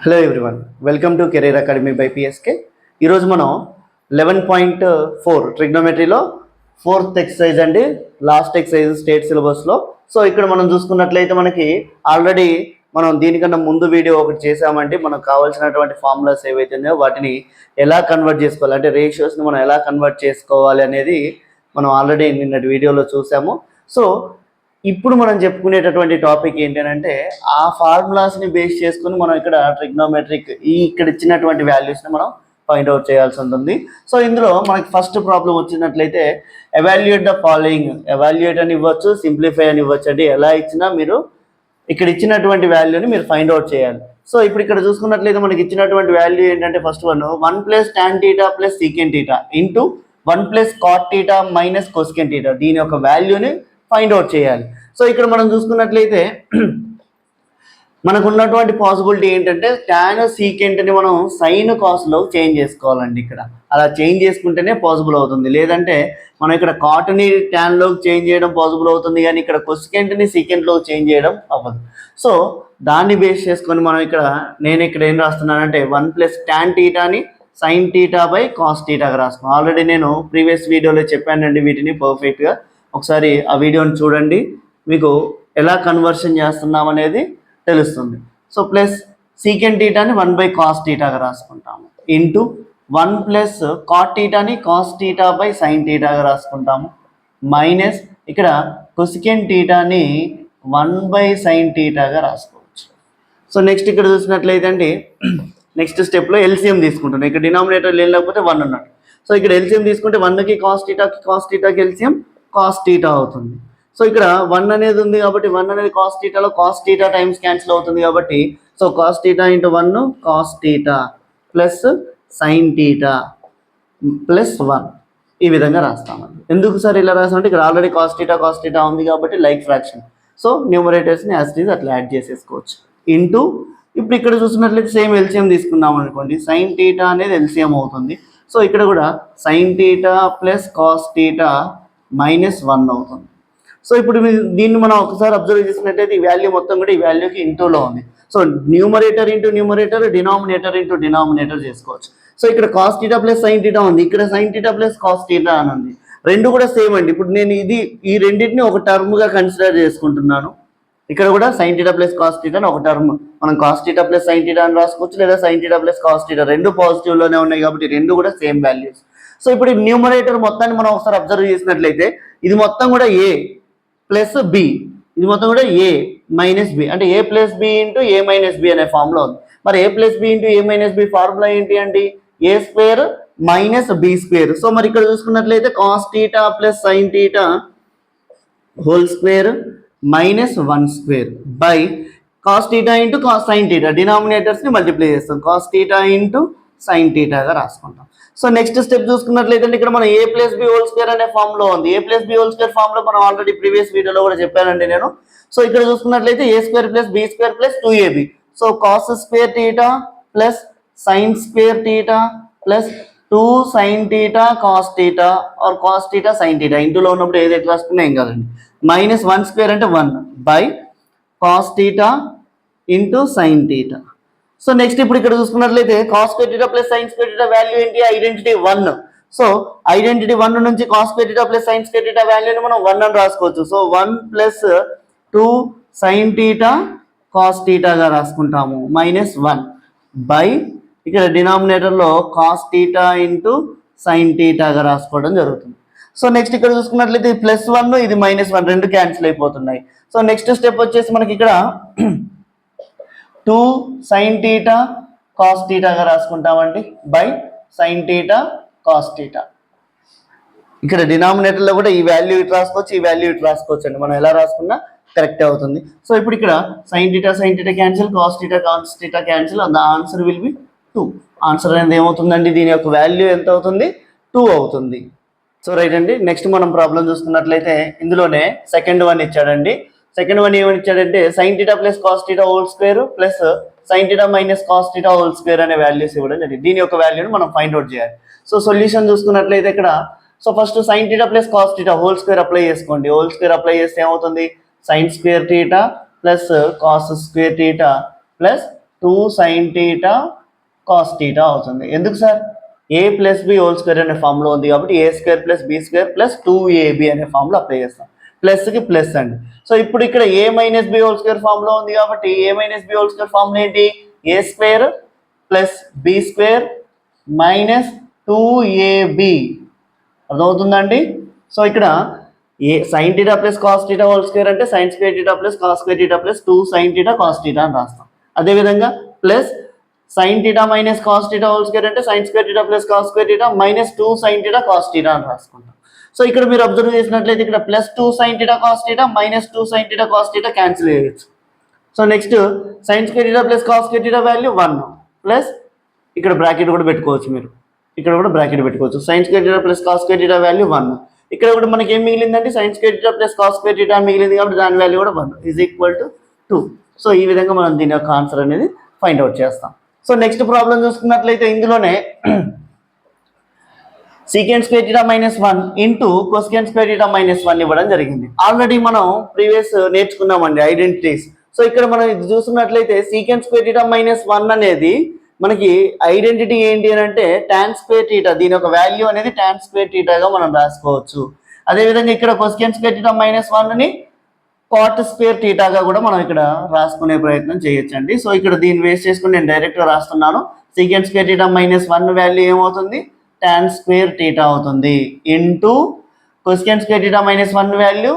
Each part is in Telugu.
Hello everyone, welcome to career academy by PSK. ఈరోజు మనం 11.4 ట్రిగ్నోమెట్రీలో ఫోర్త్ ఎక్సర్సైజ్ అండి, లాస్ట్ ఎక్సర్సైజ్ స్టేట్ సిలబస్లో. సో ఇక్కడ మనం చూసుకున్నట్లయితే మనకి ఆల్రెడీ మనం దీనికన్నా ముందు వీడియో ఒకటి చేసామండి. మనకు కావాల్సినటువంటి ఫార్ములాస్ ఏవైతే ఉన్నాయో వాటిని ఎలా కన్వర్ట్ చేసుకోవాలి, అంటే రేషియోస్ని మనం ఎలా కన్వర్ట్ చేసుకోవాలి అనేది మనం ఆల్రెడీ నిన్నటి వీడియోలో చూసాము. సో ఇప్పుడు మనం చెప్పుకునేటటువంటి టాపిక్ ఏంటంటే ఆ ఫార్ములాస్ని బేస్ చేసుకుని మనం ఇక్కడ ట్రిగ్నోమెట్రిక్ ఇక్కడ ఇచ్చినటువంటి వాల్యూస్ని మనం ఫైండ్ అవుట్ చేయాల్సి ఉంటుంది. సో ఇందులో మనకి ఫస్ట్ ప్రాబ్లం వచ్చినట్లయితే ఎవాల్యుయేట్ ద ఫాలోయింగ్, ఎవాల్యుయేట్ అని ఇవ్వచ్చు, సింప్లిఫై అని ఇవ్వచ్చు అండి. ఎలా ఇచ్చినా మీరు ఇక్కడ ఇచ్చినటువంటి వాల్యూని మీరు ఫైండ్ అవుట్ చేయాలి. సో ఇప్పుడు ఇక్కడ చూసుకున్నట్లయితే మనకి ఇచ్చినటువంటి వాల్యూ ఏంటంటే first one 1 + tan θ + secant θ into 1 + cot θ - cosecant θ, దీని యొక్క వాల్యూని ఫైండ్ అవుట్ చేయాలి. సో ఇక్కడ మనం చూసుకున్నట్లయితే మనకు ఉన్నటువంటి పాసిబిలిటీ ఏంటంటే tan సీకెంట్ని మనం సైన్ కాస్లో చేంజ్ చేసుకోవాలండి. ఇక్కడ అలా చేంజ్ చేసుకుంటేనే పాసిబుల్ అవుతుంది, లేదంటే మనం ఇక్కడ కాట్ని ట్యాన్లోకి చేంజ్ చేయడం పాసిబుల్ అవుతుంది, కానీ ఇక్కడ కొసికెంట్ని సీకెంట్లోకి చేంజ్ చేయడం అవ్వదు. సో దాన్ని బేస్ చేసుకొని మనం నేను ఇక్కడ ఏం రాస్తున్నానంటే 1 + tan θని sin θ / cos θగా రాస్తున్నాను. ఆల్రెడీ నేను ప్రీవియస్ వీడియోలో చెప్పానండి వీటిని పర్ఫెక్ట్గా. ఒకసారి ఆ వీడియోని చూడండి, మీకు ఎలా కన్వర్షన్ చేస్తున్నాం అనేది తెలుస్తుంది. సో ప్లస్ సీకెంట్ థీటాని 1/cos θగా రాసుకుంటాము, ఇంటూ 1 + cot θని cos θ / sin θగా రాసుకుంటాము, మైనస్ ఇక్కడ కొసికెంట్ థీటాని 1/sin θగా రాసుకోవచ్చు. సో నెక్స్ట్ ఇక్కడ చూసినట్లయితే అండి నెక్స్ట్ స్టెప్లో ఎల్సిఎం తీసుకుంటున్నాం. ఇక్కడ డినామినేటర్ లేకపోతే 1 ఉన్నట్టు. సో ఇక్కడ ఎల్సిఎం తీసుకుంటే 1కి cos θకి ఎల్సిఎం cos θ అవుతుంది. సో ఇక్కడ 1 అనేది ఉంది కాబట్టి 1 అనేది cos θలో cos θ టైమ్స్ క్యాన్సిల్ అవుతుంది కాబట్టి so cos θ × 1 cos θ plus sin θ plus 1 ఈ విధంగా రాస్తామండి. ఎందుకు సార్ ఇలా రాస్తామంటే ఇక్కడ ఆల్రెడీ cos θ ఉంది కాబట్టి లైక్ ఫ్రాక్షన్. సో న్యూమరేటర్స్ని యాజ్ ఇట్ ఈజ్ అట్లా యాడ్ చేసేసుకోవచ్చు. ఇంటూ ఇప్పుడు ఇక్కడ చూసినట్లయితే సేమ్ ఎల్సిఎం తీసుకున్నాం అనుకోండి, sin θ అనేది ఎల్సిఎం అవుతుంది. సో ఇక్కడ కూడా sin θ ప్లస్ cos θ -1 అవుతుంది. సో ఇప్పుడు దీన్ని మనం ఒకసారి అబ్జర్వ్ చేసినట్లయితే ఈ వాల్యూ మొత్తం కూడా ఈ వాల్యూకి ఇంటూలో ఉంది. So numerator into numerator, denominator into denominator చేసుకోవచ్చు. సో ఇక్కడ cos θ ప్లస్ sin θ ఉంది, ఇక్కడ sin θ ప్లస్ cos θ అని ఉంది. రెండు కూడా సేమ్ అండి. ఇప్పుడు నేను ఈ రెండింటిని ఒక టర్మ్గా కన్సిడర్ చేసుకుంటున్నాను. ఇక్కడ కూడా sin θ ప్లస్ cos θ అని ఒక టర్మ్, మనం cos θ ప్లస్ sin θ అని రాసుకోవచ్చు, లేదా sin θ ప్లస్ cos θ, రెండు పాజిటివ్లోనే ఉన్నాయి కాబట్టి రెండు కూడా సేమ్ వాల్యూస్. సో ఇప్పుడు ఈ న్యూమరేటర్ మొత్తాన్ని మనం ఒకసారి అబ్జర్వ్ చేసినట్లయితే ఇది మొత్తం కూడా ఏ ప్లస్ బి, ఇది మొత్తం కూడా ఏ మైనస్ బి, అంటే A plus B into A minus B అనే ఫార్ములా ఉంది. మరి A plus B into A minus B formula ఏంటి అండి? A square minus B square. So మరి ఇక్కడ చూసుకున్నట్లయితే cos θ plus sin θ whole square minus 1 square by cos θ into sin θ, డినామినేటర్స్ని మల్టిప్లై చేస్తాం, cos θ ఇంటూ sin θగా రాసుకుంటాం. సో నెక్స్ట్ స్టెప్ చూసుకున్నట్లయితే ఇక్కడ మనం A plus B whole square అనే ఫామ్లో ఉంది. ఏ ప్లస్ బి హోల్ స్క్వేర్ ఫామ్లో మనం ఆల్రెడీ ప్రీవియస్ వీడియోలో కూడా చెప్పానండి నేను. సో ఇక్కడ చూసుకున్నట్లయితే A square plus B square plus 2ab. So cos square θ plus sine square θ plus 2 sin θ cos θ or cos θ sin θ, ఇందులో ఉన్నప్పుడు ఏదైతే రాసుకున్నా ఏం కాదండి. -1 స్క్వేర్ అంటే 1 by cos θ into sin θ. So next ఇప్పుడు ఇక్కడ చూసుకున్నట్లయితే cos square θ plus sin square θ value ఏంటి? ఐడెంటిటీ 1. సో ఐడెంటిటీ 1 నుంచి cos square θ plus sin square θ వాల్యూని మనం 1 అని రాసుకోవచ్చు. సో 1 + 2 sin θ cos θగా రాసుకుంటాము, -1 బై ఇక్కడ డినామినేటర్లో cos θ ఇంటూ sin θగా రాసుకోవడం జరుగుతుంది. సో నెక్స్ట్ ఇక్కడ చూసుకున్నట్లయితే +1 ఇది -1 రెండు క్యాన్సిల్ అయిపోతున్నాయి. సో నెక్స్ట్ స్టెప్ వచ్చేసి మనకి ఇక్కడ 2 sin θ cos θగా రాసుకుంటామండి బై sin θ cos θ. ఇక్కడ డినామినేటర్లో కూడా ఈ వాల్యూ ఇటు రాసుకోవచ్చు, ఈ వాల్యూ ఇటు రాసుకోవచ్చు అండి, మనం ఎలా రాసుకున్నా కరెక్ట్ అవుతుంది. సో ఇప్పుడు ఇక్కడ sin θ cancel, cos θ cancel, the answer will be 2. Answer అనేది ఏమవుతుందండి? దీని యొక్క వాల్యూ ఎంత అవుతుంది? 2 అవుతుంది. సో రైట్ అండి. నెక్స్ట్ మనం ప్రాబ్లం చూసుకున్నట్లయితే ఇందులోనే సెకండ్ వన్ ఇచ్చాడండి. సెకండ్ వన్ ఏమని ఇచ్చాడంటే sin θ plus cos θ whole square plus sin θ minus cos θ whole square అనే వాల్యూస్ ఇవ్వడం జరిగింది. దీని యొక్క వాల్యూని మనం ఫైండ్ అవుట్ చేయాలి. సో సొల్యూషన్ చూసుకున్నట్లయితే ఇక్కడ so first sin θ plus cos θ whole square apply చేసుకోండి. హోల్ స్క్వేర్ అప్లై చేస్తే ఏమవుతుంది? sin square θ plus cos square θ plus 2 sin θ cos θ అవుతుంది. ఎందుకు sir? a plus B whole square అనే ఫామ్లో ఉంది కాబట్టి a square plus B square plus 2ab అనే ఫామ్లో అప్లై చేస్తాం. ప్లస్కి ప్లస్ అండి. సో ఇప్పుడు ఇక్కడ a minus B whole square ఫామ్లో ఉంది కాబట్టి a minus B whole square ఫామ్లో ఏంటి? a square plus B square minus 2ab అర్థమవుతుందండి. సో ఇక్కడ A sine theta plus cos theta whole square అంటే sine square theta plus cos square theta plus 2 sine theta cos theta అని రాస్తాం. అదేవిధంగా plus sine theta minus cos theta whole square అంటే sine square theta plus cos square theta minus 2 sine theta cos theta అని రాసుకుంటాం. సో ఇక్కడ మీరు అబ్జర్వ్ చేసినట్లయితే ఇక్కడ plus 2 sine theta cos theta minus 2 sine theta cos theta cancel చేయొచ్చు. So next sine square theta plus cos square theta value 1 plus ఇక్కడ బ్రాకెట్ కూడా పెట్టుకోవచ్చు. మీరు ఇక్కడ కూడా బ్రాకెట్ పెట్టుకోవచ్చు. Sine square theta plus cos square theta value 1. ఇక్కడ కూడా మనకి ఏం మిగిలిందంటే sine square theta plus cos square theta మిగిలింది కాబట్టి దాని వాల్యూ కూడా 1 ఈజ్ ఈక్వల్ టు 2. సో ఈ విధంగా మనం దీని యొక్క ఆన్సర్ అనేది ఫైండ్ అవుట్ చేస్తాం. సో నెక్స్ట్ ప్రాబ్లం చూసుకున్నట్లయితే ఇందులోనే secant square theta minus 1 into cosecant square theta minus 1 ఇవ్వడం జరిగింది. ఆల్రెడీ మనం ప్రీవియస్ నేర్చుకున్నామండి ఐడెంటిటీస్. సో ఇక్కడ మనం ఇది చూసుకున్నట్లయితే సీకెంట్ స్క్వేర్ థీటా మైనస్ 1 అనేది మనకి ఐడెంటిటీ ఏంటి అని అంటే టాన్ స్క్వేర్ థీటా, దీని యొక్క వాల్యూ అనేది టాన్ స్క్వేర్ థీటాగా మనం రాసుకోవచ్చు. అదేవిధంగా ఇక్కడ కొసెకెంట్ స్క్వేర్ థీటా మైనస్ 1ని కాట్ స్క్వేర్ థీటాగా కూడా మనం ఇక్కడ రాసుకునే ప్రయత్నం చేయొచ్చండి. సో ఇక్కడ దీన్ని వేస్ట్ చేసుకుని నేను డైరెక్ట్గా రాస్తున్నాను. Secant square theta minus 1 value ఏమవుతుంది? టాన్ స్క్వేర్ థీటా అవుతుంది into cosecant square theta minus 1 value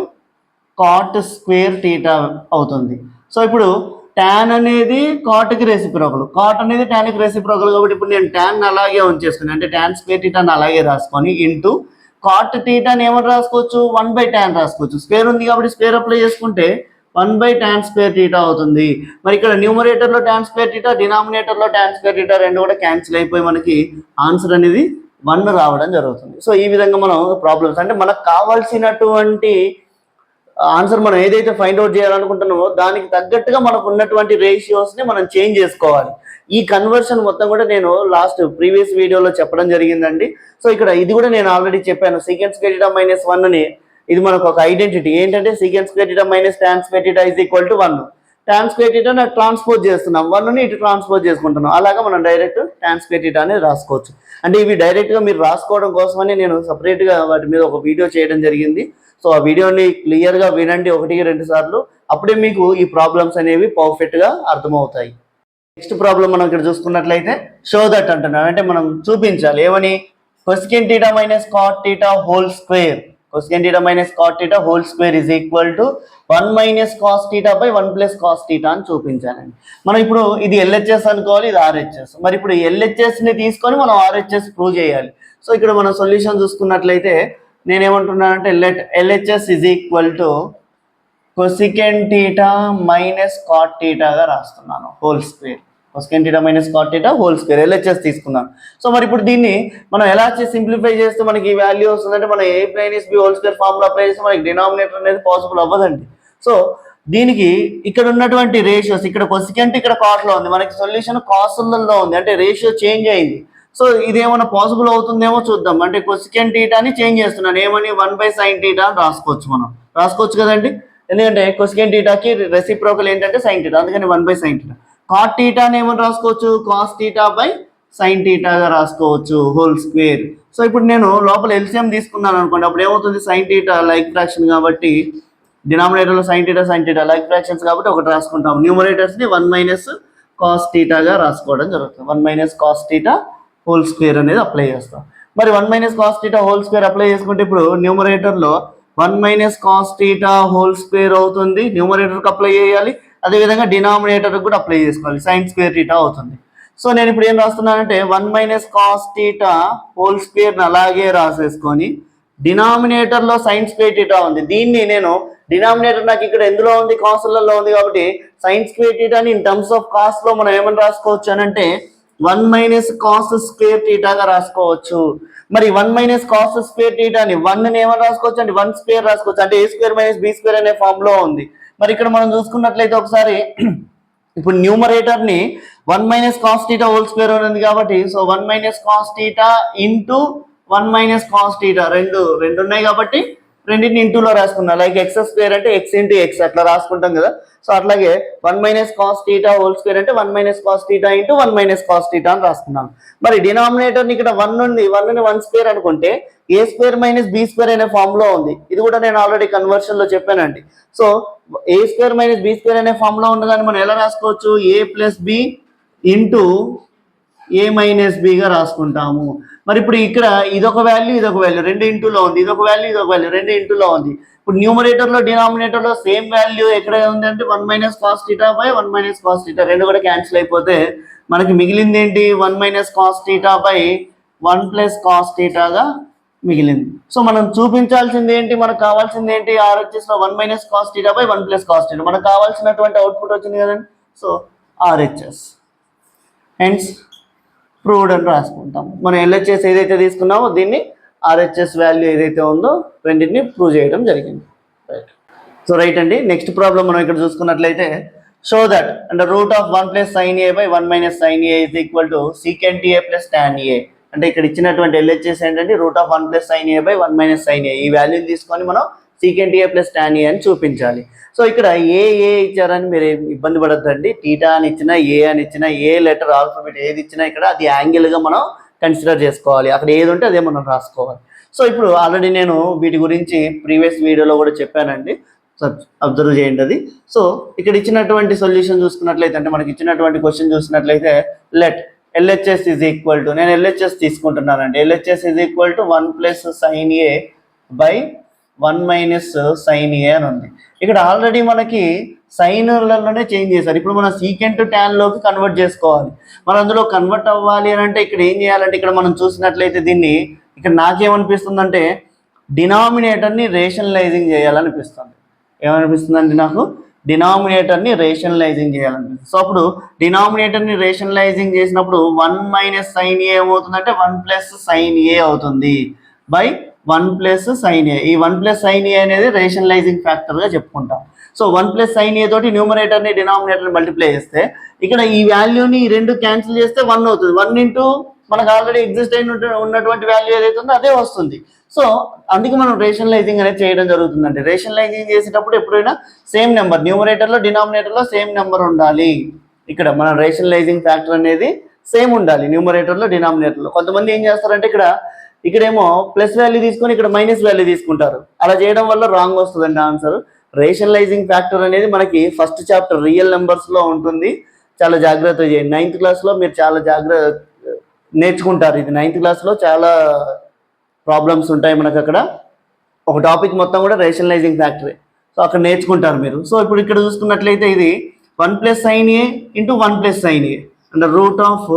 cot square theta అవుతుంది. సో ఇప్పుడు టాన్ అనేది కాట్కి రెసిప్రోకల్, కాట్ అనేది టాన్కి రెసిప్రోకల్ కాబట్టి ఇప్పుడు నేను టాన్ అలాగే ఉంచేసుకుని అంటే టాన్ స్క్వేర్ థీటాని అలాగే రాసుకొని ఇంటూ కాట్ థీటాని ఏమని రాసుకోవచ్చు? 1/tan రాసుకోవచ్చు. స్క్వేర్ ఉంది కాబట్టి స్క్వేర్ అప్లై చేసుకుంటే 1/tan స్క్వేర్ థీటా అవుతుంది. మరి ఇక్కడ న్యూమరేటర్లో టాన్ స్క్వేర్ థీటా, డినామినేటర్లో టాన్ స్క్వేర్ థీటా రెండు కూడా క్యాన్సిల్ అయిపోయి మనకి ఆన్సర్ అనేది 1 రావడం జరుగుతుంది. సో ఈ విధంగా మనం ప్రాబ్లమ్స్ అంటే మనకు కావాల్సినటువంటి ఆన్సర్ మనం ఏదైతే ఫైండ్ అవుట్ చేయాలనుకుంటున్నామో దానికి తగ్గట్టుగా మనకు ఉన్నటువంటి రేషియోస్ని మనం చేంజ్ చేసుకోవాలి. ఈ కన్వర్షన్ మొత్తం కూడా నేను లాస్ట్ ప్రీవియస్ వీడియోలో చెప్పడం జరిగిందండి. సో ఇక్కడ ఇది కూడా నేను ఆల్రెడీ చెప్పాను. సీకెంట్ స్క్వేర్ థీటా మైనస్ 1 ఇది మనకు ఒక ఐడెంటిటీ ఏంటంటే secant square theta minus tan square theta is equal to 1. Tan square theta నాకు ట్రాన్స్పోజ్ చేస్తున్నాం, 1ని ఇటు ట్రాన్స్పోజ్ చేసుకుంటున్నాం. అలాగా మనం డైరెక్ట్ టాన్ స్క్వేర్ థీటా అనేది రాసుకోవచ్చు. అంటే ఇవి డైరెక్ట్గా మీరు రాసుకోవడం కోసమని నేను సపరేట్గా వాటి మీద ఒక వీడియో చేయడం జరిగింది. సో ఆ వీడియోని క్లియర్గా వినండి 1-2 సార్లు, అప్పుడే మీకు ఈ ప్రాబ్లమ్స్ అనేవి పర్ఫెక్ట్గా అర్థమవుతాయి. నెక్స్ట్ ప్రాబ్లం మనం ఇక్కడ చూసుకున్నట్లయితే షో దట్ అంటున్నాం, అంటే మనం చూపించాలి ఏమని? Cosecant theta minus cot theta whole square, cosecant theta minus cot theta whole square is equal to 1 minus cos theta by 1 plus cos theta అని చూపించాలండి. మనం ఇప్పుడు ఇది ఎల్హెచ్ఎస్ అనుకోవాలి, ఇది ఆర్హెచ్ఎస్. మరి ఇప్పుడు ఎల్హెచ్ఎస్ని తీసుకొని మనం ఆర్హెచ్ఎస్ ప్రూవ్ చేయాలి. సో ఇక్కడ మనం సొల్యూషన్ చూసుకున్నట్లయితే నేనేమంటున్నానంటే let LHS is equal to cosecant theta minus cot థీటాగా రాస్తున్నాను whole square. Cosecant theta minus cot theta whole square LHS తీసుకున్నాను. సో మరి ఇప్పుడు దీన్ని మనం ఎలా సింప్లిఫై చేస్తే మనకి ఈ వాల్యూ వస్తుందంటే మనం a minus B whole square formula apply చేస్తే మనకి డినామినేటర్ అనేది పాసిబుల్ అవ్వదండి. సో దీనికి ఇక్కడ ఉన్నటువంటి రేషియోస్, ఇక్కడ కొసెకెంట్ ఇక్కడ కాట్లో ఉంది, మనకి సొల్యూషన్ కాసులలో ఉంది, అంటే రేషియో చేంజ్ అయింది. సో ఇదేమైనా పాసిబుల్ అవుతుందేమో చూద్దాం. అంటే కొసెకెంట్ థీటాని చేంజ్ చేస్తున్నాను, ఏమని 1/sin థీటా అని రాసుకోవచ్చు. మనం రాసుకోవచ్చు కదండి, ఎందుకంటే కొసెకెంట్ థీటాకి రెసిప్రోకల్ ఏంటంటే సైన్ థీటా, అందుకని 1/sin థీటా. కాట్ థీటాని ఏమని రాసుకోవచ్చు? కాస్ థీటా బై సైన్ థీటాగా రాసుకోవచ్చు హోల్ స్క్వేర్. సో ఇప్పుడు నేను లోపల ఎల్సిఎం తీసుకున్నాను అనుకోండి, అప్పుడు ఏమవుతుంది? సైన్ థీటా లైక్ ఫ్రాక్షన్ కాబట్టి డినామినేటర్లో సైన్ థీటా లైక్ ఫ్రాక్షన్స్ కాబట్టి ఒకటి రాసుకుంటాం. న్యూమరేటర్స్ని 1 మైనస్ కాస్ థీటాగా రాసుకోవడం జరుగుతుంది. 1 minus cos theta whole square అనేది అప్లై చేస్తాం. మరి 1 minus cos theta whole square apply చేసుకుంటే ఇప్పుడు న్యూమరేటర్లో 1 minus cos theta whole square అవుతుంది, న్యూమరేటర్కి అప్లై చేయాలి. అదేవిధంగా డినామినేటర్కి కూడా అప్లై చేసుకోవాలి, సైన్ స్క్వేర్ థీటా అవుతుంది. సో నేను ఇప్పుడు ఏం రాస్తున్నానంటే 1 మైనస్ కాస్ థీటా హోల్ స్క్వేర్ని అలాగే రాసేసుకొని డినామినేటర్లో సైన్ స్క్వేర్ థీటా ఉంది, దీన్ని నేను డినామినేటర్ నాకు ఇక్కడ ఎందులో ఉంది? కాసులలో ఉంది కాబట్టి సైన్ స్క్వేర్ థీటాని ఇన్ టర్మ్స్ ఆఫ్ కాస్ట్లో మనం ఏమని రాసుకోవచ్చు అని అంటే 1 మైనస్ కాస్ స్క్వేర్ థీటాగా రాసుకోవచ్చు. మరి 1 మైనస్ కాస్ స్క్వేర్ థీటాని 1ని ఏమని రాసుకోవచ్చు అంటే 1 స్క్వేర్ రాసుకోవచ్చు, అంటే a square minus b square అనే ఫామ్లో ఉంది. మరి ఇక్కడ మనం చూసుకున్నట్లయితే ఒకసారి ఇప్పుడు న్యూమరేటర్ని 1 minus cos theta whole square ఉంది కాబట్టి so 1 minus cos theta into 1 minus cos theta రెండు ఉన్నాయి కాబట్టి రెండింటిని ఇంటూలో రాసుకున్నా, లైక్ ఎక్స్ స్క్వేర్ అంటే ఎక్స్ ఇంటూ ఎక్స్ అట్లా రాసుకుంటాం కదా. సో అట్లాగే 1 minus cos theta whole square అంటే 1 minus cos theta into 1 minus cos theta అని రాసుకున్నాను. మరి డినామినేటర్ని ఇక్కడ 1 ఉంది, 1ని 1 స్క్వేర్ అనుకుంటే ఏ స్క్వేర్ మైనస్ బి స్క్వేర్ అనే ఫామ్ లో ఉంది. ఇది కూడా నేను ఆల్రెడీ కన్వర్షన్ లో చెప్పానండి. సో ఏ స్క్వేర్ మైనస్ బి స్క్వేర్ అనే ఫామ్ లో ఉన్నదాన్ని మనం ఎలా రాసుకోవచ్చు, ఏ plus B into A minus బిగా రాసుకుంటాము. మరి ఇప్పుడు ఇక్కడ ఇదొక వాల్యూ ఇదొక వాల్యూ రెండు ఇంటూలో ఉంది, ఇదొక వాల్యూ ఇదొక వాల్యూ రెండు ఇంటూలో ఉంది. ఇప్పుడు న్యూమరేటర్ లో డినామినేటర్ లో సేమ్ వాల్యూ ఎక్కడ ఉంది అంటే 1 minus cos theta by 1 minus cos theta, రెండు కూడా క్యాన్సిల్ అయిపోతే మనకి మిగిలింది ఏంటి, 1 minus cos theta by 1 plus cos థీటాగా మిగిలింది. సో మనం చూపించాల్సింది ఏంటి, మనకు కావాల్సింది ఏంటి, ఆర్హెచ్ఎస్ లో 1 minus cos theta by 1 plus cos theta, మనకు కావాల్సినటువంటి అవుట్పుట్ వచ్చింది కదండి. సో ఆర్హెచ్ఎస్ హెన్స్ ప్రూవ్డ్ అని రాసుకుంటాం. మనం ఎల్హెచ్ఎస్ ఏదైతే తీసుకున్నామో దీన్ని ఆర్హెచ్ఎస్ వాల్యూ ఏదైతే ఉందో రెండింటిని ప్రూవ్ చేయడం జరిగింది. రైట్. సో రైట్ అండి. నెక్స్ట్ ప్రాబ్లం మనం ఇక్కడ చూసుకున్నట్లయితే షో దట్ అంటే root of 1 plus sine A by 1 minus sine A is equal to secant A plus tan A. అంటే ఇక్కడ ఇచ్చినటువంటి ఎల్హెచ్ఎస్ ఏంటంటే root of 1 plus sine A by 1 minus sine A, ఈ వాల్యూని తీసుకొని మనం secant A plus tan A అని చూపించాలి. సో ఇక్కడ ఏ ఇచ్చారని మీరు ఇబ్బంది పడద్దండి. టీటా అని ఇచ్చినా ఏ అని ఇచ్చినా ఏ లెటర్ ఆల్ఫాబెట్ ఏది ఇచ్చినా ఇక్కడ అది యాంగిల్గా మనం కన్సిడర్ చేసుకోవాలి. అక్కడ ఏది ఉంటే అదే మనం రాసుకోవాలి. సో ఇప్పుడు ఆల్రెడీ నేను వీటి గురించి ప్రీవియస్ వీడియోలో కూడా చెప్పానండి, అబ్జర్వ్ చేయండి అది. సో ఇక్కడ ఇచ్చినటువంటి సొల్యూషన్ చూసుకున్నట్లయితే అంటే మనకి ఇచ్చినటువంటి క్వశ్చన్ చూసినట్లయితే let LHS is equal to, నేను ఎల్హెచ్ఎస్ తీసుకుంటున్నానండి, LHS is equal to 1 plus sine A by 1 minus sine A అని ఉంది. ఇక్కడ ఆల్రెడీ మనకి సైన్లలోనే చేంజ్ చేశారు. ఇప్పుడు మనం సీకెంట్ ట్యాన్ లోకి కన్వర్ట్ చేసుకోవాలి. మనం అందులో కన్వర్ట్ అవ్వాలి అని అంటే ఇక్కడ ఏం చేయాలంటే ఇక్కడ మనం చూసినట్లయితే దీన్ని ఇక్కడ నాకేమనిపిస్తుంది అంటే డినామినేటర్ని రేషనలైజింగ్ చేయాలనిపిస్తుంది. ఏమనిపిస్తుందండి నాకు, డినామినేటర్ని రేషనలైజింగ్ చేయాలనిపిస్తుంది. సో అప్పుడు డినామినేటర్ని రేషనలైజింగ్ చేసినప్పుడు 1 మైనస్ సైన్ ఏ ఏమవుతుందంటే 1 ప్లస్ సైన్ ఏ అవుతుంది బై 1 ప్లస్ సైన్ ఏ. ఈ 1 ప్లస్ సైన్ ఏ అనేది రేషనలైజింగ్ ఫ్యాక్టర్గా చెప్పుకుంటాం. సో 1 ప్లస్ సైన్ ఏ తోటి న్యూమరేటర్ని డినామినేటర్ని మల్టిప్లై చేస్తే ఇక్కడ ఈ వాల్యూని ఈ రెండు క్యాన్సిల్ చేస్తే 1 అవుతుంది. 1 ఇంటూ మనకు ఆల్రెడీ ఎగ్జిస్ట్ అయిన ఉన్నటువంటి వాల్యూ ఏదైతే ఉందో అదే వస్తుంది. సో అందుకే మనం రేషనలైజింగ్ అనేది చేయడం జరుగుతుందండి. రేషనలైజింగ్ చేసేటప్పుడు ఎప్పుడైనా సేమ్ నెంబర్ న్యూమరేటర్లో డినామినేటర్లో సేమ్ నెంబర్ ఉండాలి. ఇక్కడ మన రేషనలైజింగ్ ఫ్యాక్టర్ అనేది సేమ్ ఉండాలి న్యూమరేటర్లో డినామినేటర్లో. కొంతమంది ఏం చేస్తారంటే ఇక్కడేమో ప్లస్ వాల్యూ తీసుకొని ఇక్కడ మైనస్ వాల్యూ తీసుకుంటారు. అలా చేయడం వల్ల రాంగ్ వస్తుందండి ఆన్సర్. రేషనలైజింగ్ ఫ్యాక్టర్ అనేది మనకి ఫస్ట్ చాప్టర్ రియల్ నెంబర్స్లో ఉంటుంది. చాలా జాగ్రత్త చేయండి. 9th క్లాస్లో మీరు చాలా జాగ్రత్త నేర్చుకుంటారు. ఇది 9th క్లాస్లో చాలా ప్రాబ్లమ్స్ ఉంటాయి మనకు. అక్కడ ఒక టాపిక్ మొత్తం కూడా రేషనలైజింగ్ ఫ్యాక్టరే. సో అక్కడ నేర్చుకుంటారు మీరు. సో ఇప్పుడు ఇక్కడ చూసుకున్నట్లయితే ఇది 1 plus sine A into 1 plus sine ఏ అంటే root of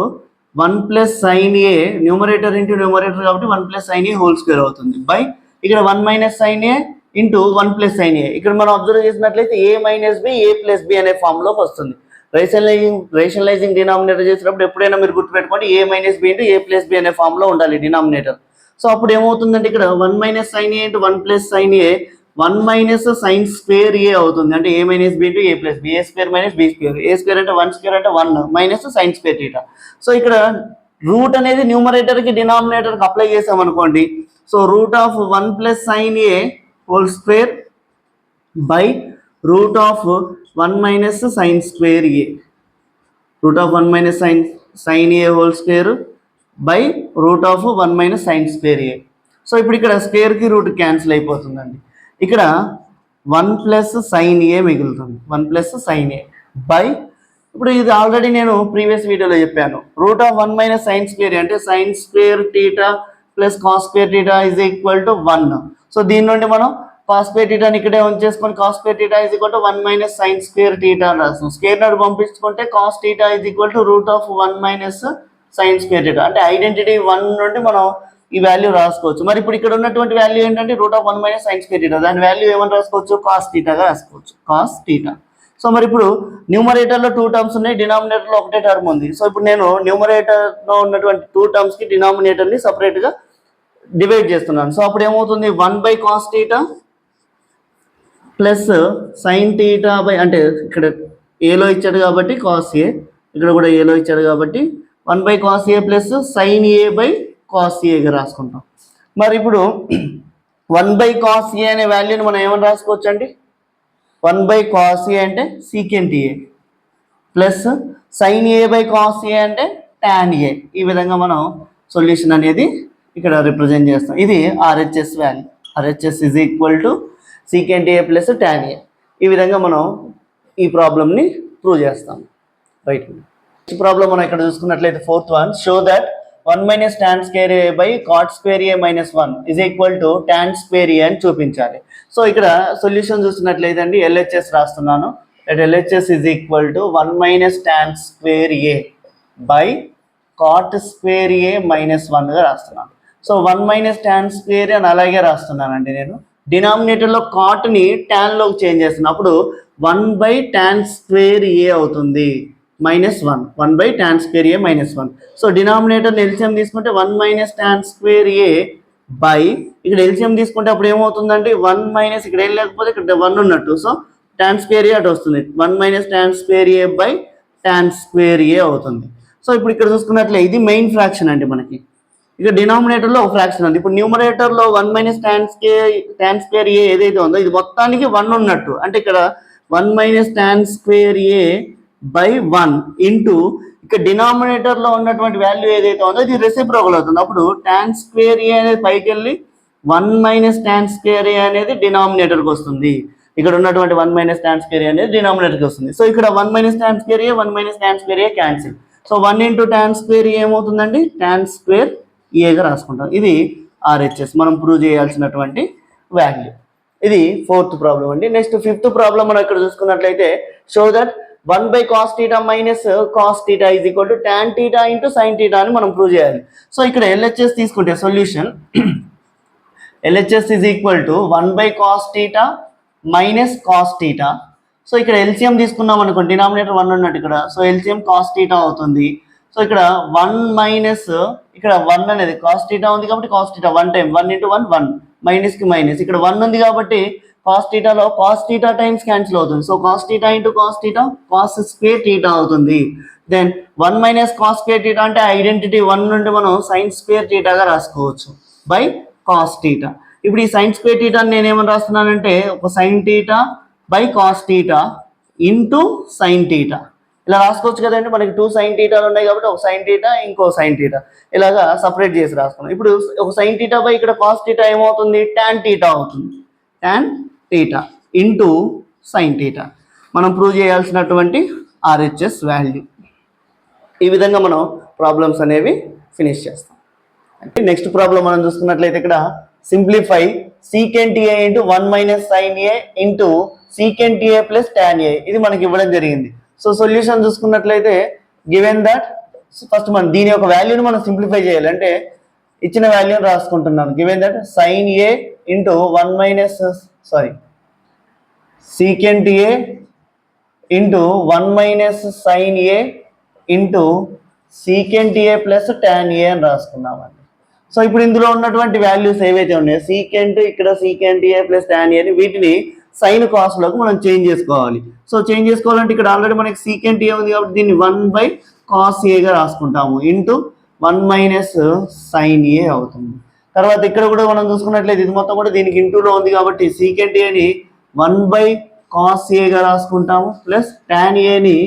1 plus sine A numerator into numerator కాబట్టి 1 plus sine A whole square అవుతుంది బై ఇక్కడ 1 minus sine A into 1 plus sine ఏ. ఇక్కడ మనం అబ్జర్వ్ చేసినట్లయితే a minus B A plus B అనే ఫామ్లోకి వస్తుంది. రేషనలైజింగ్ డినామినేటర్ చేసినప్పుడు ఎప్పుడైనా మీరు గుర్తుపెట్టుకోండి ఏ మైనస్ బి ఇంటూ ఏ ప్లస్ బి అనే ఫామ్లో ఉండాలి డినామినేటర్. సో అప్పుడు ఏమవుతుందంటే ఇక్కడ 1 minus sine A into 1 plus sine A 1 minus sine square A అవుతుంది. అంటే A minus B into A plus B, A square minus B square, A square అంటే 1 స్క్వేర్ అంటే 1 minus sine square theta. So ఇక్కడ రూట్ అనేది న్యూమరేటర్కి డినామినేటర్కి అప్లై చేసామనుకోండి. So root of 1 plus sine A whole square by root of 1 minus sine square A, route of 1 minus sine A whole square by root of 1 minus sine square A. So ఇప్పుడు ఇక్కడ స్క్వేర్కి రూట్ క్యాన్సిల్ అయిపోతుందండి. ఇక్కడ 1 ప్లస్ సైన్ ఏ మిగులుతుంది, 1 ప్లస్ సైన్ ఏ బై ఇప్పుడు ఇది ఆల్రెడీ నేను ప్రీవియస్ వీడియోలో చెప్పాను. Root of 1 minus sine square అంటే sine square theta plus cos square theta is equal to 1. So దీని నుండి మనం కాస్ స్క్వేర్ థీటాని ఇక్కడే ఉంచేసుకొని cos square theta is equal to 1 minus sine square theta అని రాస్తాం. స్క్వేర్ నాడు పంపించుకుంటే cos theta is equal to root of 1 minus sine square theta. అంటే ఐడెంటిటీ 1 నుండి మనం ఈ వాల్యూ రాసుకోవచ్చు. మరి ఇప్పుడు ఇక్కడ ఉన్నటువంటి వాల్యూ ఏంటంటే root of 1 minus sine square theta, దాని వాల్యూ ఏమని రాసుకోవచ్చు, కాస్ థీటాగా రాసుకోవచ్చు, కాస్ థీటా. సో మరి ఇప్పుడు న్యూమరేటర్లో 2 టర్మ్స్ ఉన్నాయి, డినామినేటర్లో ఒకటే టర్మ్ ఉంది. సో ఇప్పుడు నేను న్యూమరేటర్లో ఉన్నటువంటి 2 టర్మ్స్కి డినామినేటర్ని సపరేట్గా డివైడ్ చేస్తున్నాను. సో అప్పుడు ఏమవుతుంది 1 by cos theta plus sine theta by అంటే ఇక్కడ ఏలో ఇచ్చాడు కాబట్టి కాస్ ఏ, ఇక్కడ కూడా ఏలో ఇచ్చాడు కాబట్టి 1 by cos A plus sine A by cos ఏగా రాసుకుంటాం. మరి ఇప్పుడు 1/cos A అనే వాల్యూని మనం ఏమని రాసుకోవచ్చు అండి, 1/cos A అంటే secant A plus sin A/cos A అంటే tan A. ఈ విధంగా మనం సొల్యూషన్ అనేది ఇక్కడ రిప్రజెంట్ చేస్తాం. ఇది RHS value. RHS is equal to secant A plus tan A. ఈ విధంగా మనం ఈ ప్రాబ్లమ్ని ప్రూవ్ చేస్తాం. రైట్, ఈ ప్రాబ్లం మనం ఇక్కడ చూసుకున్నట్లయితే fourth one, show that 1 minus tan square A by cot square A minus 1 is equal to tan square A అని చూపించాలి. సో ఇక్కడ సొల్యూషన్ చూసినట్లయితే అండి LHS రాస్తున్నాను. that LHS is equal to 1 minus tan square A by cot square A minus 1 గా రాస్తున్నాను. సో 1 minus tan square అని అలాగే రాస్తున్నానండి. నేను డినామినేటర్లో కాట్ని ట్యాన్లోకి చేంజ్ చేస్తున్నాను. అప్పుడు 1/tan square A అవుతుంది -1, 1/tan square A minus 1. So denominator LCM తీసుకుంటే 1 minus tan square A by ఇక్కడ ఎల్సిఎం తీసుకుంటే అప్పుడు ఏమవుతుందండి, 1 మైనస్ ఇక్కడ ఏం లేకపోతే ఇక్కడ 1 ఉన్నట్టు. సో tan square A అటు వస్తుంది, 1 minus tan square A by tan square A అవుతుంది. సో ఇప్పుడు ఇక్కడ చూసుకున్నట్లే ఇది మెయిన్ ఫ్రాక్షన్ అండి. మనకి ఇక డినామినేటర్లో ఒక ఫ్రాక్షన్ ఉంది. ఇప్పుడు న్యూమరేటర్లో 1 minus tan square A ఏదైతే ఉందో ఇది మొత్తానికి 1 ఉన్నట్టు. అంటే ఇక్కడ 1 minus tan square A by 1 into ఇక్కడ డినామినేటర్లో ఉన్నటువంటి వాల్యూ ఏదైతే ఉందో ఇది రెసిప్రోకల్ అవుతుంది. అప్పుడు tan square A అనేది పైకి వెళ్ళి 1 minus tan square A అనేది డినామినేటర్కి వస్తుంది. ఇక్కడ ఉన్నటువంటి 1 minus tan square A అనేది డినామినేటర్కి వస్తుంది. సో ఇక్కడ 1 minus tan square A 1 minus tan square A cancel. So 1 into tan square A ఏమవుతుందండి, tan square Aగా రాసుకుంటాం. ఇది RHS మనం ప్రూవ్ చేయాల్సినటువంటి వాల్యూ. ఇది ఫోర్త్ ప్రాబ్లం అండి. నెక్స్ట్ ఫిఫ్త్ ప్రాబ్లం మనం ఇక్కడ చూసుకున్నట్లయితే show that 1/cos θ minus cos θ is equal to tan θ into sin θ అని మనం ప్రూవ్ చేయాలి. సో ఇక్కడ LHS తీసుకుంటే solution LHS is equal to 1/cos θ minus cos θ. So ఇక్కడ LCM తీసుకున్నాం అనుకోండి, డినామినేటర్ 1 ఉన్నట్టు ఇక్కడ. సో LCM cos θ అవుతుంది. సో ఇక్కడ 1 మైనస్ ఇక్కడ 1 అనేది cos θ ఉంది కాబట్టి cos θ 1 టైం 1 into 1 1 మైనస్కి మైనస్ ఇక్కడ 1 ఉంది కాబట్టి cos θలో cos θ టైమ్స్ క్యాన్సిల్ అవుతుంది. So cos θ into cos θ cos square θ అవుతుంది. దెన్ 1 minus cos square θ అంటే ఐడెంటిటీ 1 నుండి మనం sin square θగా రాసుకోవచ్చు బై cos θ. ఇప్పుడు ఈ sin square θ నేను ఏమని రాస్తున్నానంటే ఒక sin θ by cos θ into sin θ ఇలా రాసుకోవచ్చు కదండి. మనకి 2 sin θలు ఉన్నాయి కాబట్టి ఒక sin θ ఇంకో sin θ ఇలాగా సపరేట్ చేసి రాసుకున్నాం. ఇప్పుడు ఒక sin θ బై ఇక్కడ cos θ ఏమవుతుంది, tan θ అవుతుంది. tan θ ఇంటూ sin θ మనం ప్రూవ్ చేయాల్సినటువంటి RHS వాల్యూ. ఈ విధంగా మనం ప్రాబ్లమ్స్ అనేవి ఫినిష్ చేస్తాం. అంటే నెక్స్ట్ ప్రాబ్లం మనం చూసుకున్నట్లయితే ఇక్కడ simplify secant A into 1 minus sin A into secant A plus tan A ఇది మనకి ఇవ్వడం జరిగింది. సో సొల్యూషన్ చూసుకున్నట్లయితే గివెన్ దట్ ఫస్ట్ మనం దీని యొక్క వాల్యూని మనం సింప్లిఫై చేయాలి. అంటే ఇచ్చిన వాల్యూని రాసుకుంటున్నాను. Given that sin A into 1 minus secant A into 1 minus sin A into secant A plus tan A అని రాసుకున్నామండి. సో ఇప్పుడు ఇందులో ఉన్నటువంటి వాల్యూస్ ఏవైతే ఉన్నాయో secant ఇక్కడ secant A plus tan A అని వీటిని సైన్ కాస్ట్లోకి మనం చేంజ్ చేసుకోవాలి. సో చేంజ్ చేసుకోవాలంటే ఇక్కడ ఆల్రెడీ మనకి secant A ఉంది కాబట్టి దీన్ని 1/cos Aగా రాసుకుంటాము into 1 minus sin A అవుతుంది. తర్వాత ఇక్కడ కూడా మనం చూసుకున్నట్లయితే ఇది మొత్తం కూడా దీనికి ఇంటూలో ఉంది కాబట్టి secant Aని 1/cos Aగా రాసుకుంటాము ప్లస్ tan Aని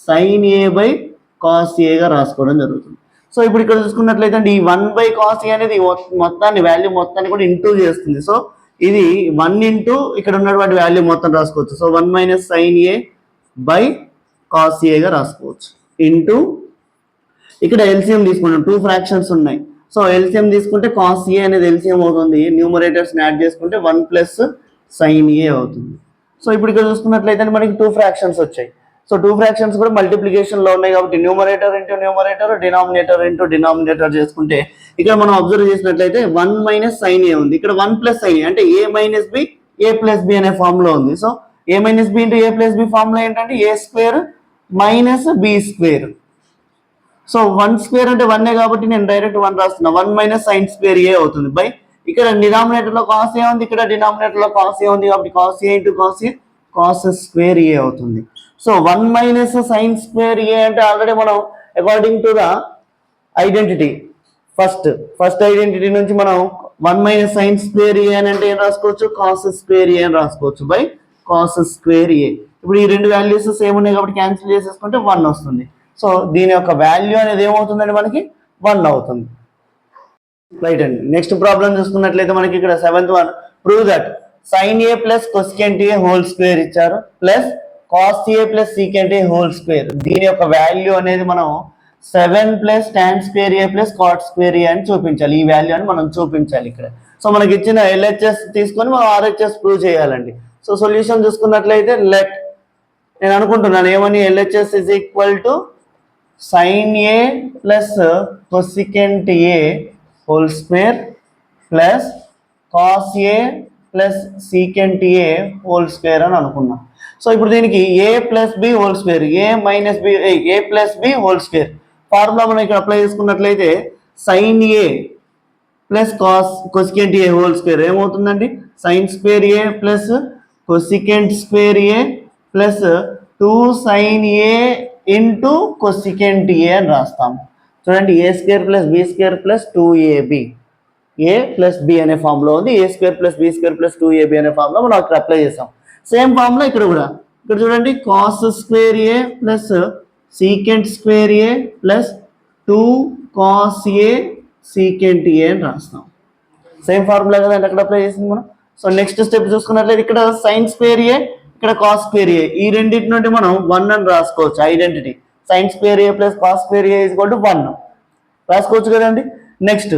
sin A/cos Aగా రాసుకోవడం జరుగుతుంది. సో ఇప్పుడు ఇక్కడ చూసుకున్నట్లయితే ఈ 1/cos A అనేది మొత్తాన్ని వాల్యూ మొత్తాన్ని కూడా ఇంటూ చేస్తుంది. సో ఇది 1 ఇంటూ ఇక్కడ ఉన్నటువంటి వాల్యూ మొత్తం రాసుకోవచ్చు. సో 1 minus sin A/cos Aగా రాసుకోవచ్చు ఇంటూ ఇక్కడ ఎల్సిఎం తీసుకుంటాం. 2 ఫ్రాక్షన్స్ ఉన్నాయి. సో ఎల్సిఎం తీసుకుంటే cos A అనేది ఎల్సిఎం అవుతుంది. న్యూమరేటర్స్ని యాడ్ చేసుకుంటే 1 plus sin A అవుతుంది. సో ఇప్పుడు ఇక్కడ చూసుకున్నట్లయితే మనకి 2 ఫ్రాక్షన్స్ వచ్చాయి. సో 2 ఫ్రాక్షన్స్ కూడా మల్టిప్లికేషన్లో ఉన్నాయి కాబట్టి numerator into numerator denominator into denominator చేసుకుంటే ఇక్కడ మనం అబ్జర్వ్ చేసినట్లయితే 1 minus sin A ఉంది. ఇక్కడ 1 plus sin A అంటే A minus B A plus B అనే ఫామ్లో ఉంది. So A minus B into A plus B ఫామ్లో ఏంటంటే A square minus B square. So 1 square అంటే 1 కాబట్టి నేను డైరెక్ట్ 1 రాస్తున్నా. 1 minus sin square A అవుతుంది బై ఇక్కడ డినామినేటర్లో cos A ఉంది, ఇక్కడ డినామినేటర్లో cos A ఉంది కాబట్టి cos A into cos A cos square A అవుతుంది. So 1 minus sin square A అంటే ఆల్రెడీ మనం according to the identity first identity నుంచి మనం 1 మైనస్ సైన్ స్క్వేర్ ఏ అని అంటే ఏం రాసుకోవచ్చు, కాస్ స్క్వేర్ ఏ అని రాసుకోవచ్చు బై కాస్ స్క్వేర్ ఏ. ఇప్పుడు ఈ రెండు వాల్యూస్ సేమ్ ఉన్నాయి కాబట్టి క్యాన్సిల్ చేసేసుకుంటే 1 వస్తుంది. సో దీని యొక్క వాల్యూ అనేది ఏమవుతుందండి, మనకి 1 అవుతుంది. రైట్ అండి. నెక్స్ట్ ప్రాబ్లం చూసుకున్నట్లయితే మనకి ఇక్కడ 7th one, prove that sine A plus cosecant A whole square ఇచ్చారు plus cos A plus secant A whole square. దీని యొక్క వాల్యూ అనేది మనం 7 plus tan square A plus cot square A అని చూపించాలి. ఈ వాల్యూ అని మనం చూపించాలి ఇక్కడ. సో మనకి ఇచ్చిన LHS తీసుకొని మనం RHS ప్రూవ్ చేయాలండి. సో సొల్యూషన్ చూసుకున్నట్లయితే లెట్, నేను అనుకుంటున్నాను ఏమని, LHS is equal to sine A plus cosecant A whole square plus cos A plus secant A whole square అని అనుకున్నాం. సో ఇప్పుడు దీనికి A plus B whole square, A minus B, A plus B whole square formula మనం ఇక్కడ అప్లై చేసుకున్నట్లయితే sine A plus cosecant A whole square ఏమవుతుందండి, sine square A plus cosecant square A plus 2 sine A into cosecant A అని రాస్తాము. చూడండి, A square plus B square plus 2ab, A plus B అనే ఫామ్లో ఉంది. A square plus B square plus 2ab అనే ఫామ్లో మనం అక్కడ అప్లై చేస్తాం. సేమ్ ఫామ్లో ఇక్కడ కూడా, ఇక్కడ చూడండి, cos square A plus secant square A plus 2 cos A secant A అని రాస్తాం. సేమ్ ఫార్ములా కదండి అక్కడ అప్లై చేసింది మనం. సో నెక్స్ట్ స్టెప్ చూసుకున్నట్లయితే ఇక్కడ సైన్ స్క్వేర్ ఏ, ఇక్కడ కాస్ స్క్వేర్ ఏ, ఈ రెండింటి నుండి మనం 1 అని రాసుకోవచ్చు. Identity sign square A plus cos square A is equal to 1 రాసుకోవచ్చు కదండి. నెక్స్ట్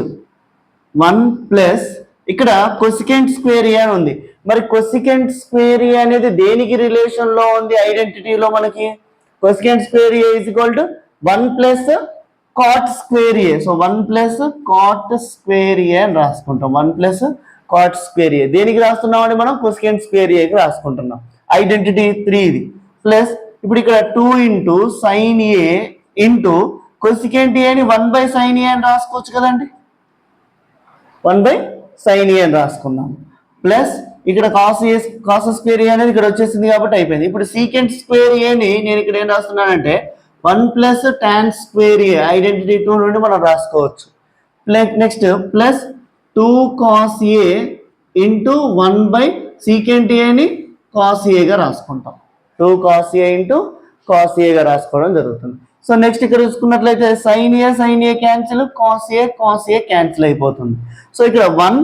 1 ప్లస్ ఇక్కడ కొసికెంట్ స్క్వేర్ ఏ అని ఉంది. మరి కొసికెంట్ స్క్వేర్ ఏ అనేది దేనికి రిలేషన్ లో ఉంది ఐడెంటిటీలో మనకి, cosecant square A is equal to 1 plus cot square A. So 1 plus cot square A అని రాసుకుంటాం. 1 ప్లస్ కాట్ స్క్వేర్ ఏ దేనికి రాస్తున్నామండి మనం, కొసికెంట్ స్క్వేర్ ఏకి రాసుకుంటున్నాం. ఐడెంటిటీ 3 ఇది. ప్లస్ ఇప్పుడు ఇక్కడ 2 into sine A into cosecant ఏ ని 1 బై సైన్ ఏ అని రాసుకోవచ్చు కదండి. 1 బై సైన్ ఏ అని రాసుకున్నాం. ప్లస్ ఇక్కడ కాస్ స్క్వేర్ ఏ అనేది ఇక్కడ వచ్చేసింది కాబట్టి అయిపోయింది. ఇప్పుడు సీకెంట్ స్క్వేర్ ఏని నేను ఇక్కడ ఏం రాస్తున్నానంటే 1 ప్లస్ టాన్ స్క్వేర్ ఏ, ఐడెంటిటీ 2 నుండి మనం రాసుకోవచ్చు. Next plus 2 cos A into 1 by secant ఏని కాస్ ఏగా రాసుకుంటాం. 2 కాస్ ఏ ఇంటూ కాస్ ఏగా రాసుకోవడం జరుగుతుంది. సో నెక్స్ట్ ఇక్కడ చూసుకున్నట్లయితే sine A cancel, cos A cancel అయిపోతుంది. సో ఇక్కడ 1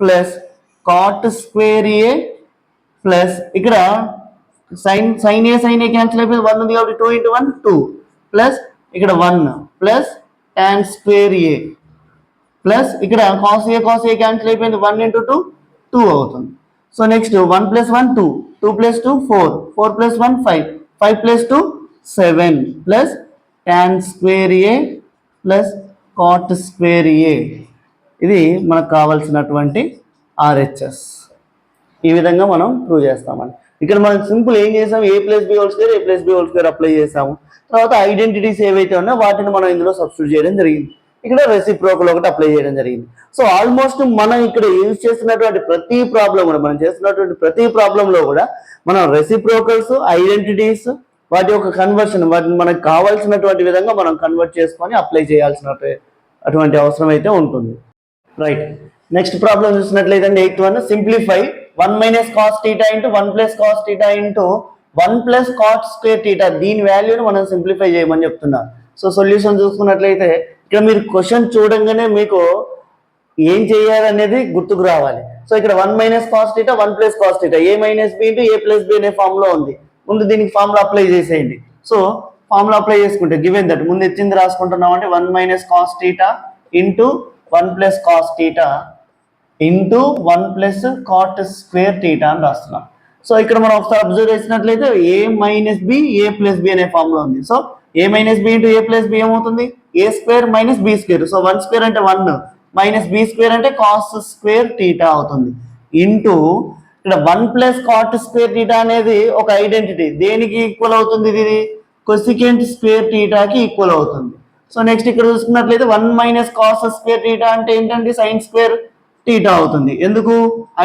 plus cot square A plus ఇక్కడ సైన్ ఏ క్యాన్సిల్ అయిపోయింది, 1 ఉంది కాబట్టి 2 ఇంటూ 1 2 ప్లస్ ఇక్కడ 1 plus tan square A plus ఇక్కడ కాస్ ఏ క్యాన్సిల్ అయిపోయింది, 1 ఇంటూ 2 2 అవుతుంది. So next 1 plus 1 2, 2 plus 2 4, 4 plus 1 5, 5 plus 2 7 plus tan square A plus cot square A. ఇది మనకు కావాల్సినటువంటి RHS. ఈ విధంగా మనం ప్రూవ్ చేస్తామండి. ఇక్కడ మనం సింపుల్ ఏం చేసాం, A plus B whole square apply చేసాము. తర్వాత ఐడెంటిటీస్ ఏవైతే ఉన్నాయో వాటిని మనం ఇందులో సబ్స్టిట్యూట్ చేయడం జరిగింది. ఇక్కడ రెసిప్రోకల్ ఒకటి అప్లై చేయడం జరిగింది. సో ఆల్మోస్ట్ మనం ఇక్కడ యూజ్ చేస్తున్నటువంటి ప్రతి ప్రాబ్లం కూడా, మనం చేస్తున్నటువంటి ప్రతి ప్రాబ్లంలో కూడా మనం రెసిప్రోకల్స్, ఐడెంటిటీస్, వాటి యొక్క కన్వర్షన్, వాటిని మనకు కావాల్సినటువంటి విధంగా మనం కన్వర్ట్ చేసుకొని అప్లై చేయాల్సిన అటువంటి అవసరం అయితే ఉంటుంది. రైట్. నెక్స్ట్ ప్రాబ్లం చూసినట్లయితే 8th one, simplify 1 minus cos theta into 1 plus cos theta into 1 plus cot square theta. దీని వాల్యూని మనం సింప్లిఫై చేయమని చెప్తున్నారు. సో సొల్యూషన్ చూసుకున్నట్లయితే ఇక్కడ మీరు క్వశ్చన్ చూడంగానే మీకు ఏం చేయాలనేది గుర్తుకు రావాలి. సో ఇక్కడ 1 minus cos theta 1 plus cos theta, a minus B into A plus B అనే ఫామ్లో ఉంది. ముందు దీనికి ఫార్ములా అప్లై చేసేయండి. సో ఫార్ములా అప్లై చేసుకుంటే గివెన్ దట్ ముందు ఇచ్చింది రాసుకుంటున్నాం అంటే 1 minus cos theta into 1 plus cos theta into 1 plus cot square theta అని రాస్తున్నాం. సో ఇక్కడ మనం ఒకసారి అబ్జర్వ్ చేసినట్లయితే a minus B A plus B అనే ఫామ్లో ఉంది. సో ఏ మైనస్ బి ఇంటూ ఏ ప్లస్ బి ఏమవుతుంది, a square minus B square. So 1 square అంటే 1 మైనస్ బి స్క్వేర్ అంటే కాస్ స్క్వేర్ థీటా అవుతుంది. ఇంటూ ఇక్కడ 1 ప్లస్ కాట్ స్క్వేర్ థీటా అనేది ఒక ఐడెంటిటీ, దేనికి ఈక్వల్ అవుతుంది, ఇది కొసికెంట్ స్క్వేర్ థీటాకి ఈక్వల్ అవుతుంది. సో నెక్స్ట్ ఇక్కడ చూసుకున్నట్లయితే 1 మైనస్ కాస్ స్క్వేర్ థీటా అంటే ఏంటంటే సైన్ స్క్వేర్ థీటా అవుతుంది. ఎందుకు,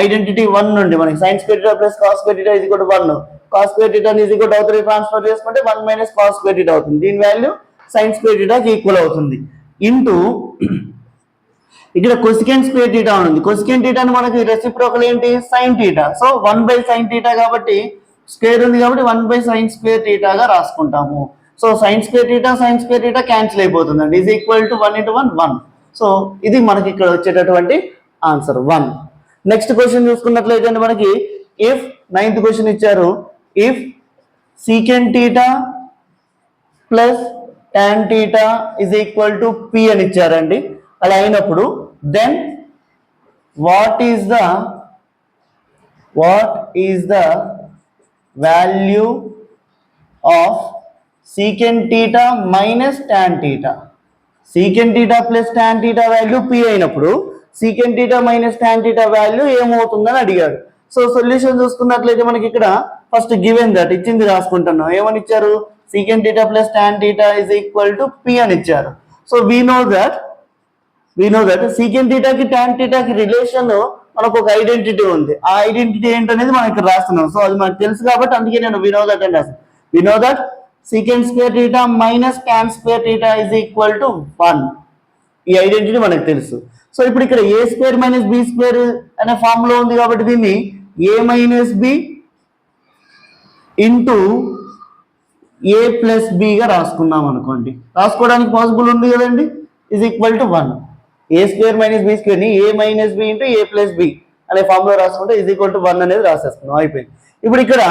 ఐడెంటిటీ 1 నుండి మనకి sine square theta plus cos square theta is equal to 1, cos square theta is equal to అవతల ట్రాన్స్ఫర్ చేసుకుంటే 1 మైనస్ కాస్ స్క్వేర్ థీటా అవుతుంది. దీని వాల్యూ సైన్ స్క్వేర్ థీటాకి ఈక్వల్ అవుతుంది. ఇంటూ ఇక్కడ కొసికెంట్ స్క్వేర్ థీటా ఉంది. కొసికెంట్ థీటాని మనకి రెసిప్రోకల్ ఏంటి sine theta. So 1/sin theta కాబట్టి స్క్వేర్ ఉంది కాబట్టి 1/sin స్క్వేర్ థీటాగా రాసుకుంటాము. So sin square theta cancel అయిపోతుందండి. Is equal to 1 × 1 1. సో ఇది మనకి ఇక్కడ వచ్చేటటువంటి ఆన్సర్ 1. నెక్స్ట్ క్వశ్చన్ చూసుకున్నట్లయితే మనకి ఇఫ్ 9th క్వశ్చన్ ఇచ్చారు. If secant theta plus tan theta is equal to p అని ఇచ్చారండి. అలా అయినప్పుడు then what is the value of secant theta minus tan theta. Secant theta plus tan theta value p అయినప్పుడు secant theta minus tan theta value ఏమవుతుందని అడిగాడు. సో సొల్యూషన్ చూసుకున్నట్లయితే మనకి ఇక్కడ ఫస్ట్ గివెన్ దట్ ఇచ్చింది రాసుకుంటున్నాం. ఏమని ఇచ్చారు? Secant theta plus tan theta is equal to p అని ఇచ్చారు. So we know that secant థీటాకి tan థీటాకి రిలేషన్ మనకు ఒక ఐడెంటిటీ ఉంది. ఆ ఐడెంటిటీ ఏంటనేది మనం ఇక్కడ రాస్తున్నాం. సో అది మనకు తెలుసు కాబట్టి అందుకే నేను వి నో దట్ అని రాస్తాను. We know that secant square theta minus tan square theta is equal to 1. ఈ ఐడెంటిటీ మనకు తెలుసు. సో ఇప్పుడు ఇక్కడ a square minus b square అనే ఫామ్ లో ఉంది కాబట్టి దీన్ని a minus b into a plus b గా రాసుకున్నాం అనుకోండి. రాసుకోవడానికి పాసిబుల్ ఉంది కదండి. Is equal to 1. a square minus b square ని a minus b into a plus b అనే ఫామ్ లో రాసుకుంటే ఈజ్ ఈక్వల్ టు 1 అనేది రాసేసుకున్నాం. అయిపోయింది. ఇప్పుడు ఇక్కడ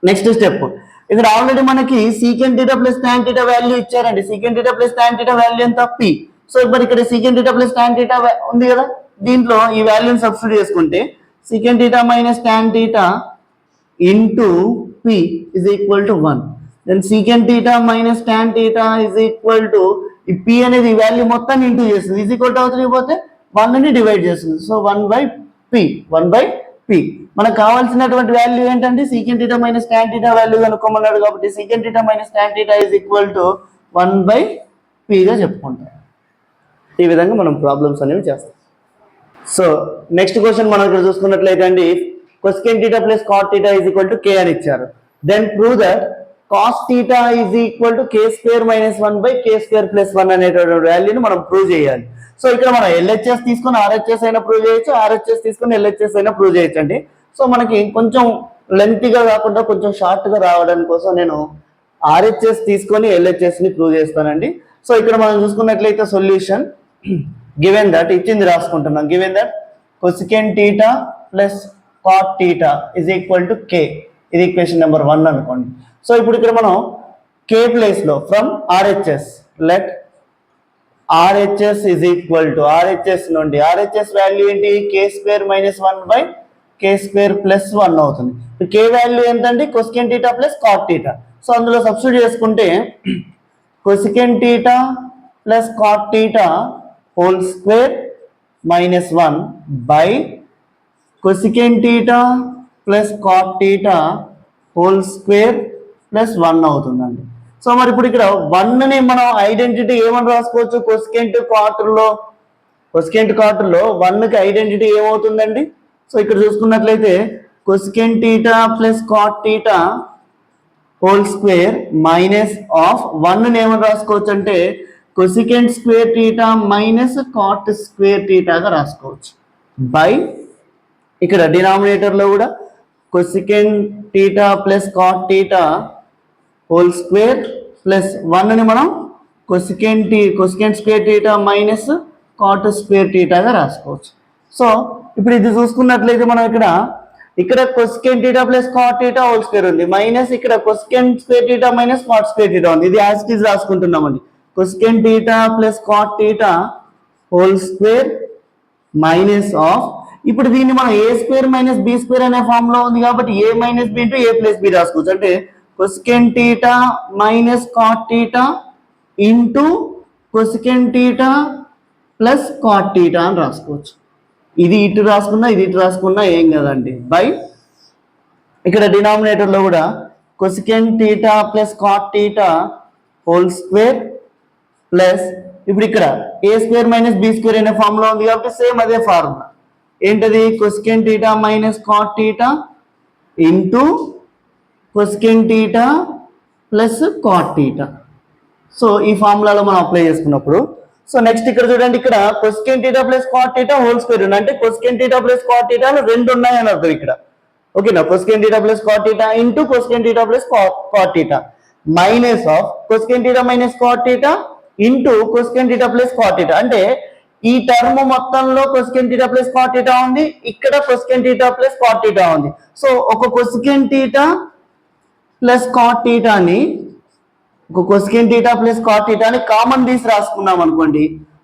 నెక్స్ట్ స్టెప్, ఇక్కడ ఆల్రెడీ మనకి secant theta plus tan theta value ఇచ్చారండి. Secant theta plus tan theta value ఎంత p. సో ఇప్పుడు ఇక్కడ secant theta plus tan theta ఉంది కదా, దీంట్లో ఈ వాల్యూని సబ్స్టిట్యూట్ చేసుకుంటే secant theta minus tan theta into p is equal to 1. Then secant theta minus tan theta is equal to ఈ p అనేది ఈ వాల్యూ మొత్తాన్ని ఇంటూ చేస్తుంది. ఈజ్ ఈక్వల్ టు అవుతుంది పోతే 1 ని డివైడ్ చేస్తుంది. So 1/p. మనకు కావాల్సినటువంటి వాల్యూ ఏంటంటే secant theta minus tan theta value కనుక్కోమన్నాడు కాబట్టి secant theta minus tan theta is equal to 1/p గా చెప్పుకుంటాం. ఈ విధంగా మనం ప్రాబ్లమ్స్ అనేవి చేస్తాం. సో నెక్స్ట్ క్వశ్చన్ మనం ఇక్కడ చూసుకున్నట్లయితే అండి cosecant theta plus cot theta is equal to k అని ఇచ్చారు. Then prove that cos theta is equal to k square minus 1/k square plus 1 అనేటువంటి వాల్యూని మనం ప్రూవ్ చేయాలి. సో ఇక్కడ మనం LHS తీసుకొని RHS అయినా ప్రూవ్ చేయొచ్చు, RHS తీసుకొని LHS అయినా ప్రూవ్ చేయొచ్చు అండి. సో మనకి కొంచెం లెంతీగా కాకుండా కొంచెం షార్ట్గా రావడానికి కోసం నేను RHS తీసుకొని LHS ని ప్రూవ్ చేస్తానండి. సో ఇక్కడ మనం చూసుకున్నట్లయితే సొల్యూషన్ గివెన్ దట్ ఇచ్చింది రాసుకుంటున్నాం. Given that cosecant theta plus cot theta is equal to k. ఇది ఈక్వేషన్ నెంబర్ 1 అనుకోండి. సో ఇప్పుడు ఇక్కడ మనం k ప్లేస్ లో from RHS let RHS is equal to RHS నుండి RHS వాల్యూ ఏంటి k square minus 1/k square plus 1 అవుతుంది. k వాల్యూ ఎంతండి cosecant theta plus cot theta. So అందులో సబ్స్టిట్యూట్ చేసుకుంటే cosecant theta plus cot theta whole square minus 1 by కొసెకెంట్ theta plus cot theta whole square plus 1 అవుతుందండి. సో మరి ఇప్పుడు ఇక్కడ 1 ని మనం ఐడెంటిటీ ఏమని రాసుకోవచ్చు? కొసెకెంట్ కాటర్లో 1 కి ఐడెంటిటీ ఏమవుతుందండి? సో ఇక్కడ చూసుకున్నట్లయితే cosecant theta plus cot theta whole square minus of 1 ని ఏమని రాసుకోవచ్చు అంటే cosecant square theta minus cot square థీటాగా రాసుకోవచ్చు బై ఇక్కడ డినామినేటర్ లో కూడా cosecant theta plus cot theta whole square plus 1 ని మనం cosecant square theta minus cot square థీటాగా రాసుకోవచ్చు. సో ఇప్పుడు ఇది చూసుకున్నట్లయితే మనం ఇక్కడ cosecant theta plus cot theta whole square ఉంది, మైనస్ ఇక్కడ cosecant square theta minus cot square theta ఉంది. ఇది యాజ్ ఇట్ ఈజ్ రాసుకుంటున్నామండి. Cosecant theta plus cot theta whole square minus of ఇప్పుడు దీన్ని మనం a square minus B square అనే ఫామ్ లో ఉంది కాబట్టి a minus B into A plus b రాసుకోవచ్చు. అంటే cosecant theta minus cot theta into cosecant theta plus cot theta అని రాసుకోవచ్చు. ఇది ఇటు రాసుకున్నా ఏం కదండి బై ఇక్కడ డినామినేటర్ లో కూడా cosecant theta plus cot theta whole square plus ఇప్పుడు ఇక్కడ a square minus B square అనే ఫామ్ లో ఉంది కాబట్టి సేమ్ అదే ఫార్ములా ఏంటది cosecant theta minus cot theta into cosecant theta plus cot theta. So ఈ ఫార్ములాలో మనం అప్లై చేసుకున్నప్పుడు సో నెక్స్ట్ ఇక్కడ చూడండి, ఇక్కడ cosecant theta plus cot theta whole square ఉంది, అంటే కొసెకెంట్ థీటా ప్లస్ కాట్ థీటాలు రెండు ఉన్నాయని అర్థం ఇక్కడ. ఓకేనా, cosecant theta plus cot theta into cosecant theta plus cot theta minus of cosecant theta minus cot theta into cosecant theta plus cot theta. అంటే ఈ టర్మ్ మొత్తంలో cosecant theta plus cot theta ఉంది, ఇక్కడ cosecant theta plus cot theta ఉంది. సో ఒక cosecant theta plus cot థీటాని cosecant theta plus cot థీటాని కామన్ తీసి రాసుకున్నాం అనుకోండి,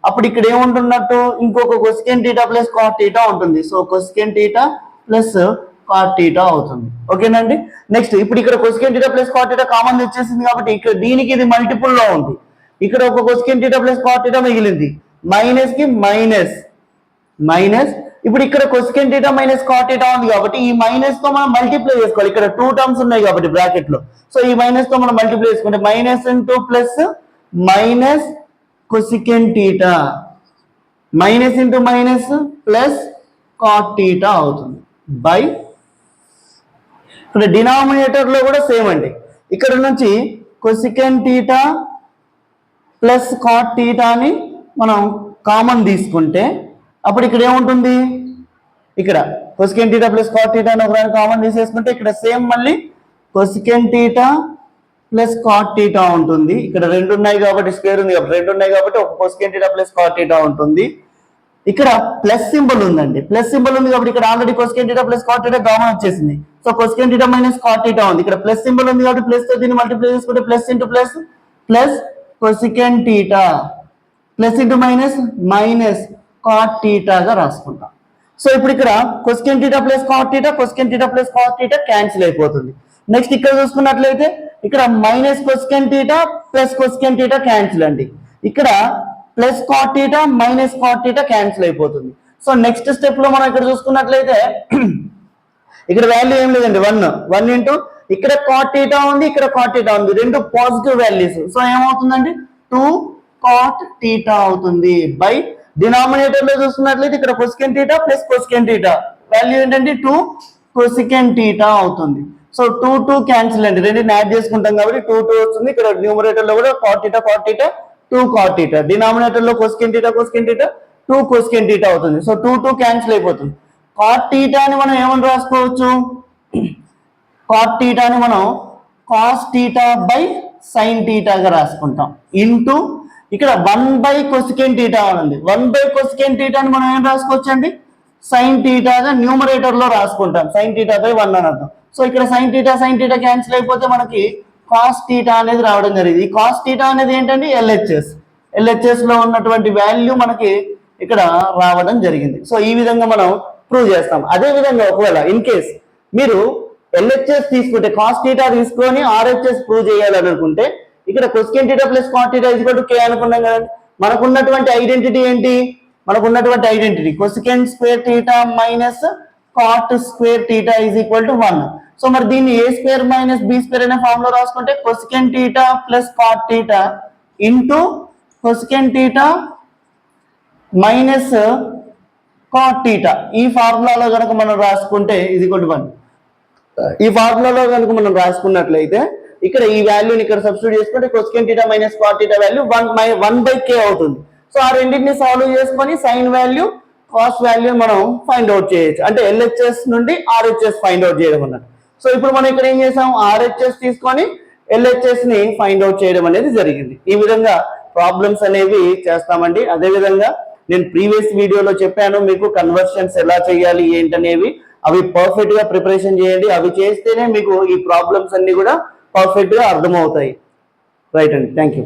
అప్పుడు ఇక్కడ ఏముంటున్నట్టు ఇంకొక cosecant theta plus cot theta ఉంటుంది. So cosecant theta plus cot theta అవుతుంది. ఓకేనండి. నెక్స్ట్ ఇప్పుడు ఇక్కడ cosecant theta plus cot theta common వచ్చేసింది కాబట్టి ఇక్కడ దీనికి ఇది మల్టిపుల్ లో ఉంది. ఇక్కడ ఒక cosecant theta plus cot theta మిగిలింది, మైనస్ కి మైనస్ మైనస్. ఇప్పుడు ఇక్కడ cosecant theta minus cot theta ఉంది కాబట్టి ఈ మైనస్ తో మనం మల్టిప్లై చేసుకోవాలి. ఇక్కడ 2 టర్మ్స్ ఉన్నాయి కాబట్టి బ్రాకెట్ లో, సో ఈ మైనస్ తో మనం మల్టిప్లై చేసుకుంటే minus into plus minus cosecant theta minus into minus plus cot theta అవుతుంది బై. ఇక్కడ డినామినేటర్ లో కూడా సేమ్ అండి, ఇక్కడ నుంచి కొసెకెంట్ థీటా ప్లస్ కాట్ థీటాని మనం కామన్ తీసుకుంటే అప్పుడు ఇక్కడ ఏముంటుంది, ఇక్కడ cosecant theta plus cot theta అని ఒకదాన్ని కామన్ తీసేసుకుంటే ఇక్కడ సేమ్ మళ్ళీ cosecant theta plus cot theta ఉంటుంది. ఇక్కడ రెండు ఉన్నాయి కాబట్టి స్క్వేర్ ఉంది కాబట్టి రెండు ఉన్నాయి కాబట్టి ఒక cosecant theta plus cot theta ఉంటుంది. ఇక్కడ ప్లస్ సింబల్ ఉందండి, ప్లస్ సింబల్ ఉంది కాబట్టి ఇక్కడ already cosecant theta plus cot theta common వచ్చేసింది. So cosecant theta minus cot theta ఉంది, ఇక్కడ ప్లస్ సింబల్ ఉంది కాబట్టి ప్లస్ తో దీన్ని మల్టిప్లై చేసుకుంటే plus into plus plus cosecant theta plus into minus minus cot థీటాగా రాసుకుంటాం. సో ఇప్పుడు ఇక్కడ cosecant theta plus cot theta cosecant theta plus cot theta cancel అయిపోతుంది. నెక్స్ట్ ఇక్కడ చూసుకున్నట్లయితే ఇక్కడ minus cosecant theta plus cosecant theta cancel అండి, ఇక్కడ plus cot theta minus cot theta cancel అయిపోతుంది. సో నెక్స్ట్ స్టెప్ లో మనం ఇక్కడ చూసుకున్నట్లయితే ఇక్కడ వాల్యూ ఏం లేదండి, 1 ఇంటూ ఇక్కడ కాట్ థీటా ఉంది, ఇక్కడ కాట్ థీటా ఉంది, రెండు పాజిటివ్ వాల్యూస్. సో ఏమవుతుందండి 2 కాట్ థీటా అవుతుంది బై డినామినేటర్ లో చూసుకున్నట్లయితే ఇక్కడ cosecant theta plus cosecant theta value ఏంటంటే 2 కొసెకెంట్ థీటా అవుతుంది. సో 2 క్యాన్సిల్ అండి, రెండింటిని యాడ్ చేసుకుంటాం కాబట్టి 2 వస్తుంది. ఇక్కడ న్యూమరేటర్ లో కూడా cot theta 2 cot theta, denominator లో కొసెకెంట్ థీటా 2 కొసెకెంట్ థీటా అవుతుంది. సో 2 క్యాన్సిల్ అయిపోతుంది. కాట్ థీటా అని మనం ఏమని రాసుకోవచ్చు, కాట్ థీటాని మనం కాస్ థీటా బై సైన్ థీటాగా రాసుకుంటాం ఇంటూ ఇక్కడ 1 బై కొసెకెంట్ థీటా ఉంది, 1 బై కొసెకెంట్ థీటాని మనం ఏం రాసుకోవచ్చు అండి సైన్ థీటాగా న్యూమరేటర్ లో రాసుకుంటాం, సైన్ థీటా బై 1 అని అర్థం. సో ఇక్కడ సైన్ థీటా క్యాన్సిల్ అయిపోతే మనకి కాస్ థీటా అనేది రావడం జరిగింది. ఈ కాస్ థీటా అనేది ఏంటంటే ఎల్హెచ్ఎస్ లో ఉన్నటువంటి వాల్యూ మనకి ఇక్కడ రావడం జరిగింది. సో ఈ విధంగా మనం ప్రూవ్ చేస్తాం. అదే విధంగా ఒకవేళ ఇన్ కేస్ మీరు ఎల్హెచ్ఎస్ తీసుకుంటే కాస్ థీటా తీసుకొని ఆర్హెచ్ఎస్ ప్రూవ్ చేయాలని అనుకుంటే ఇక్కడ cosecant theta plus cot theta equal to k అనుకున్నాం కదండి. మనకున్నటువంటి ఐడెంటిటీ ఏంటి, మనకున్నటువంటి identity cosecant square theta minus cot square theta is equal to 1. So మరి దీన్ని a square minus B square అనే ఫామ్ లో రాసుకుంటే cosecant theta plus cot theta into cosecant theta minus cot theta ఈ ఫార్ములాలో కనుక మనం రాసుకుంటే ఈజ్ ఈక్వల్ టు 1. ఈ ఫార్ములాలో కనుక మనం రాసుకున్నట్లయితే ఇక్కడ ఈ వాల్యూని ఇక్కడ సబ్స్టిట్యూట్ చేసుకుంటే cosecant theta minus cot theta value 1 by k అవుతుంది. సో ఆ రెండింటిని సాల్వ్ చేసుకొని సైన్ వాల్యూ కాస్ట్ వాల్యూ మనం ఫైండ్ అవుట్ చేయొచ్చు, అంటే ఎల్హెచ్ఎస్ నుండి ఆర్హెచ్ఎస్ ఫైండ్ అవుట్ చేయడం అన్నట్టు. సో ఇప్పుడు మనం ఇక్కడ ఏం చేసాం, ఆర్హెచ్ఎస్ తీసుకొని ఎల్హెచ్ఎస్ ని ఫైండ్ అవుట్ చేయడం అనేది జరిగింది. ఈ విధంగా ప్రాబ్లమ్స్ అనేవి చేస్తామండి. అదే విధంగా నేను ప్రీవియస్ వీడియోలో చెప్పాను మీకు కన్వర్షన్స్ ఎలా చేయాలి ఏంటనేవి, అవి పర్ఫెక్ట్ గా ప్రిపరేషన్ చేయండి. అవి చేస్తేనే మీకు ఈ ప్రాబ్లమ్స్ అన్ని కూడా పర్ఫెక్ట్ గా అర్థమవుతాయి. రైట్ అండి, థ్యాంక్ యూ.